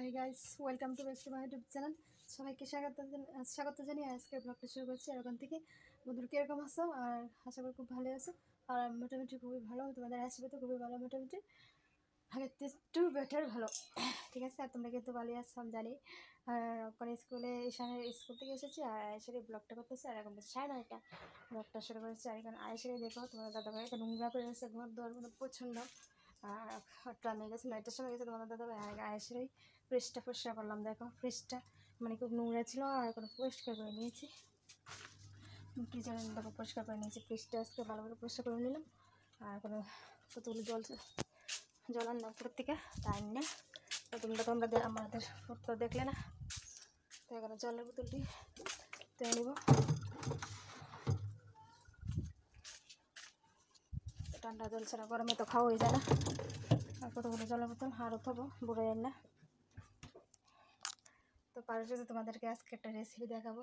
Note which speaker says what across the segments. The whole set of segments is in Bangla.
Speaker 1: Hi guys, welcome to back to my YouTube channel. সবাইকে স্বাগত জানিয়ে আজকে ব্লগটা শুরু করছি। এরকম থেকে বন্ধুরা কীরকম আছো? আর আশা করি খুব ভালো আছো। আর মোটামুটি খুবই ভালো, তোমাদের আসবে তো খুবই ভালো, মোটামুটি আগের একটু বেটার ভালো। ঠিক আছে, আর তোমরা কিন্তু ভালোই আসছো আমি জানি। আর ওখানে স্কুল থেকে এসেছি আর আয়েসের ব্লগটা করতেছি। আর এখন বলছি 9:30 ব্লগটা শুরু করেছি। আর এখানে আয়েসের দেখো তোমাদের দাদাভাই এটা নোংরা করে এসেছে, ঘর দোয়ার মতো প্রচণ্ড। আর ট্রামে গেছে, 9টার সময় গেছে তোমাদের দাদাভাই। আয়েসের ওই ফ্রিজটা পরিষ্কার করলাম, দেখো ফ্রিজটা মানে খুব নোংরা ছিল আর এখন পরিষ্কার করে নিয়েছি। ফ্রিজের দেখো পরিষ্কার করে নিয়েছি, ফ্রিজটা আজকে ভালো করে পরিষ্কার করে নিলাম। আর কোনো কতগুলো জল আনলাম উপরের থেকে, তাই না তোমরা আমাদের তো দেখলে না। তো এখানে জলের বোতলটি তুলে নিব, ঠান্ডা জল ছাড়া গরমে তো খাওয়া হয়ে যায় না। আর কতগুলো জলের বোতল আরও থবো বুড়ো যায় না। তো পারো যদি তোমাদেরকে আজকে একটা রেসিপি দেখাবো।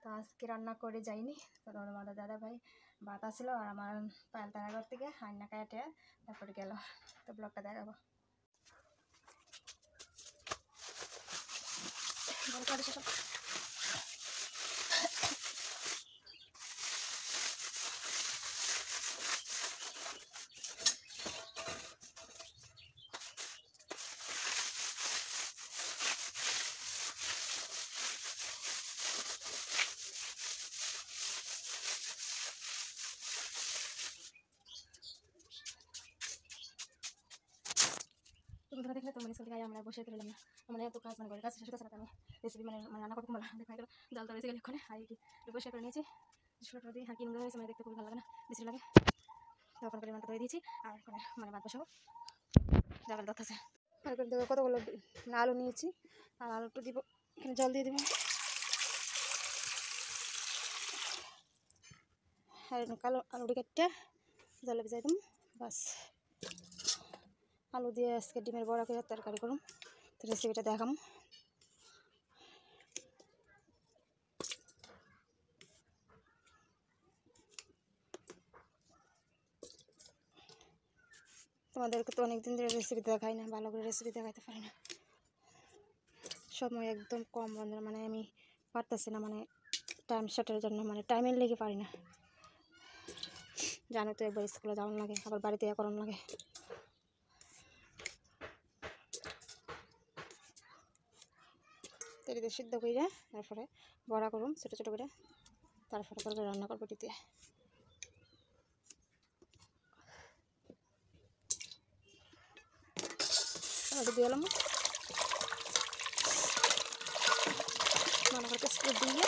Speaker 1: তো আজকে রান্না করে যাইনি, তো তোমাদের দাদা ভাই ভাত আসলো আর আমার পালতানা ঘর থেকে রান্না কাটে তারপরে গেল। তো ব্লগটা দেখাবো। তোমরা দেখলে তো মানে স্কুল থেকে আমরা বসে রইলাম না, মানে এত কাজ মানে ঘরের কাজ শেষ করতে আমি রেসিপি মানে রান্না করতে পারলাম। দেখা গেল জাল তো রয়েছে গেলে এখানে আর কি বসে করে নিয়েছি। ছোটো দিয়ে হাঁকি নোংরা হয়েছে, মানে দেখতে খুবই ভালো লাগে না, বেশি লাগে। তখন করে রান্নাটা ধরে দিয়েছি আর ওখানে মানে ভাত বসাবো, জাল ধরতেছে। আর দেখো কতগুলো আলু নিয়েছি আর আলুটা দিব, এখানে জল দিয়ে দেবো। আর কালো আলুটি কেটে জলে ভিজাই দেবো, বাস। আলু দিয়ে আজকে ডিমের বড়া করে তরকারি করুন, তো রেসিপিটা দেখাম। তোমাদেরকে তো অনেকদিন ধরে রেসিপি দেখাই না, ভালো করে রেসিপি দেখাইতে পারি না, সময় একদম কম বন্ধুরা। মানে আমি পারতেছি না, মানে টাইম শর্টের জন্য, মানে টাইমের লেগে পারি না। জানো তো একবার স্কুলে যাওয়ার লাগে, আবার বাড়িতে করানো লাগে। তেরিতে সিদ্ধ করে তারপরে বড়া করুন ছোটো ছোটো করে, তারপরে করে রান্না করবো দিয়ে। দিয়ে এলাম মনে করতে দিয়ে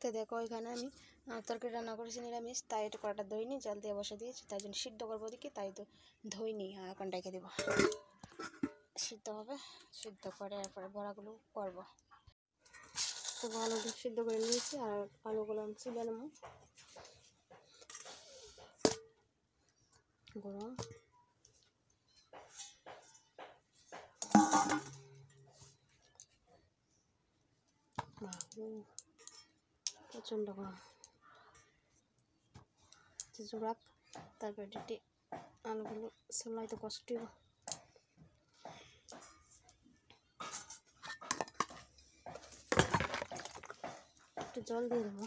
Speaker 1: তো দেখো এখানে আমি তরকারি রান্না করেছি নিরামিষ, তাই একটু কড়াটা ধুইনি, জল দিয়ে বসে দিয়েছি, তাই জন্য সিদ্ধ করবো ওদিকে, তাই তো ধুইনি। এখন ডেকে দেবো, সিদ্ধ হবে, সিদ্ধ করে এরপরে বড়াগুলো করবো। তো আলুগুলো সিদ্ধ করে নিয়েছি আর আলুগুলো আমি চিলে নেব। গরম প্রচণ্ড গরম জোড়াক, তারপরে ডিটি আলুগুলো চুলাইতে কষ্ট। একটু জল দিয়ে দেবো।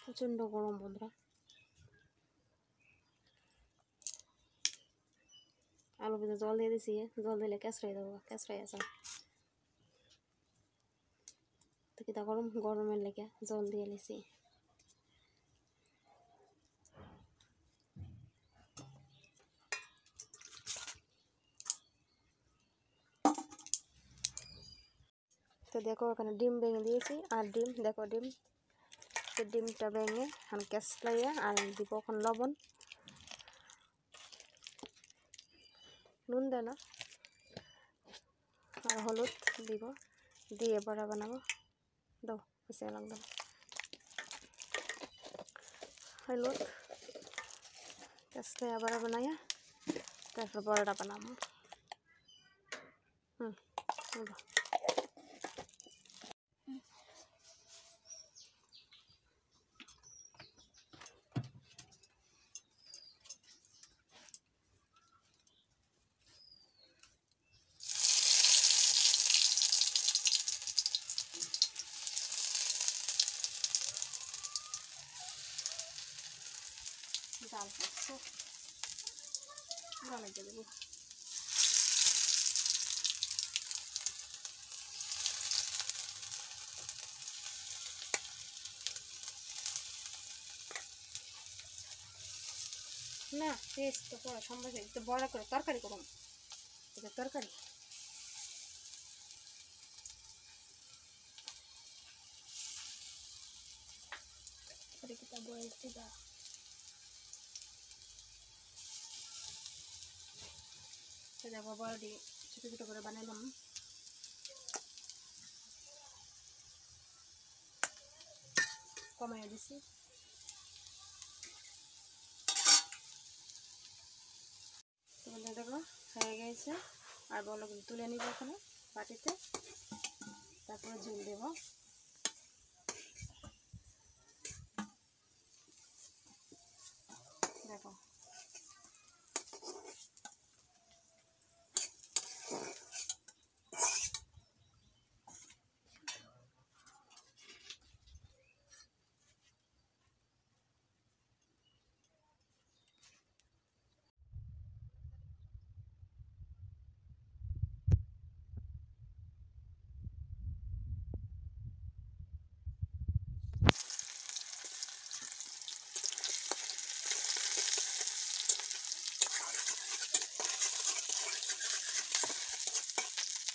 Speaker 1: প্রচণ্ড গরম বন্ধুরা। আলু ভিতরে জল দিয়ে দিছি, জল দিলে কেঁচড়াই দেবো, কেঁচড়াই আছে তো কিতা গরম, গরমের লেগে জল দিয়ে নিছি। দেখো এখানে ডিম ভেঙে দিয়েছি, আর ডিম দেখো, ডিমটা ভেঙে আমি গ্যাস লাইয়া আর দিব এখন লবণ, নুন দেয় না, আর হলুদ দিব, দিয়ে বড়া বানাবো। দাও বেশি লাগবে না, হলুদ গ্যাস লাইয়া বড়া বানাইয়া তারপর বড়াটা বানাবো। জাল করছো বানাইতে দেবো। না পেস্ট তো করা সম্ভব, একটু বড় করে তরকারি করুন, এটা তরকারি। দেখো বড়ি ছোটো ছোটো করে বানাইলাম, কমাইয়া দিছি। তোমাদের দেখো হয়ে গেছে, আর বলগুলো তুলে নিব ওখানে বাটিতে, তারপরে ঝোল দেব। দেখো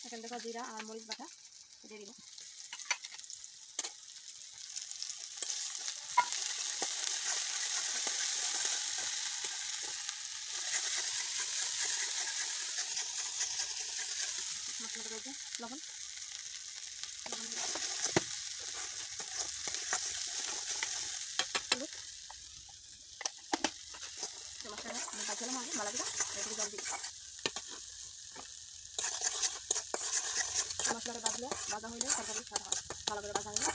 Speaker 1: এখানে দেখো জিরা আর মরিচ বাটা দিয়ে দিব। মশলাটা রয়েছে লবণ, হলুদ, মশলাটা বাজলাম আগে ভালো করে, এদিকে জল দিই। মশলাটা ভাজা হইলে তরকারি ভালো হয়, ভালো করে ভাজা হইলে।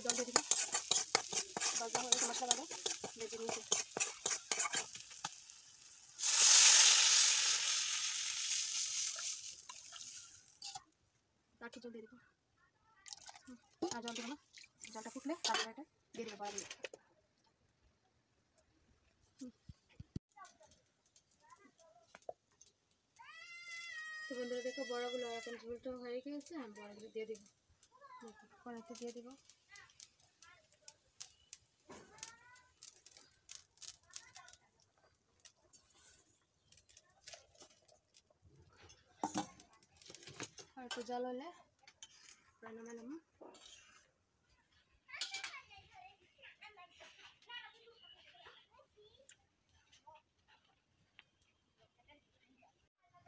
Speaker 1: জল দিয়ে দিব, ভাজা হয়ে গেছে মশলা ভাজা দিয়ে দিয়েছি। আর জল দিয়ে দিব, আর জল দেবো না, জলটা ফুটলে তারপরে এটা দিয়ে দেবো বড়া দিয়ে। তো বন্ধুরা দেখো বড়াগুলো এখন ঝোলটা হয়ে গিয়েছে, আমি বড়াগুলো দিয়ে দিব, কড়াইতে দিয়ে দিব। আর একটু জল হলে নামাই নেব।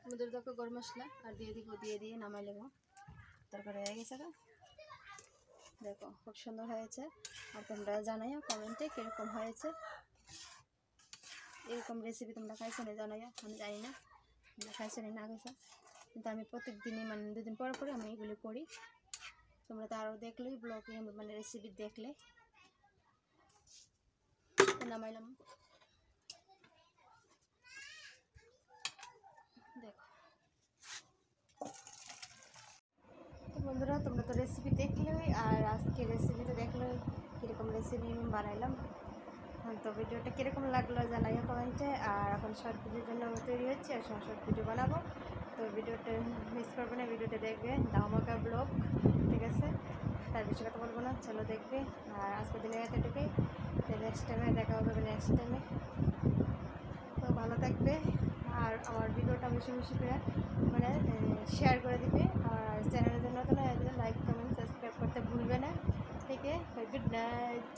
Speaker 1: আমাদের দেখো গরম মশলা আর দিয়ে দিব, দিয়ে নামাই নেব। তরকারি হয়ে গেছে, দেখো খুব সুন্দর হয়েছে। আর তোমরা জানাইও কমেন্টে কীরকম হয়েছে, এরকম রেসিপি তোমরা খাইছো না জানাইও, আমি জানি না তোমরা খাইছো না খাইছো, কিন্তু আমি প্রত্যেক দিনই মানে দুদিন পর পরে আমি এগুলি করি। তোমরা তো আরও দেখলেই ব্লগে মানে রেসিপি দেখলে। নামাইলাম, দেখো তো বন্ধুরা তোমরা তো রেসিপি দেখলেই, আর আজকে রেসিপিটা দেখলে কীরকম রেসিপি আমি বানাইলাম। তো ভিডিওটা কীরকম লাগলো জানাইও কমেন্টে। আর এখন শর্ট ভিডিওর জন্য তৈরি হচ্ছে, আর শর্ট ভিডিও বানাবো। তো ভিডিওটা মিস করবে না, ভিডিওটা দেখবে, ধামাকা ব্লগ, ঠিক আছে? তার বেশি কথা বলবো না, চলো দেখবে। আর আজকের দিনে এতটুকুই, তো নেক্সট টাইমে দেখা হবে, নেক্সট টাইমে। তো ভালো থাকবে, আর আমার ভিডিওটা বেশি বেশি করে মানে শেয়ার করে দিবে। আর চ্যানেলের জন্য তো লাইক কমেন্ট সাবস্ক্রাইব করতে ভুলবে না। ঠিক আছে, গুড নাইট।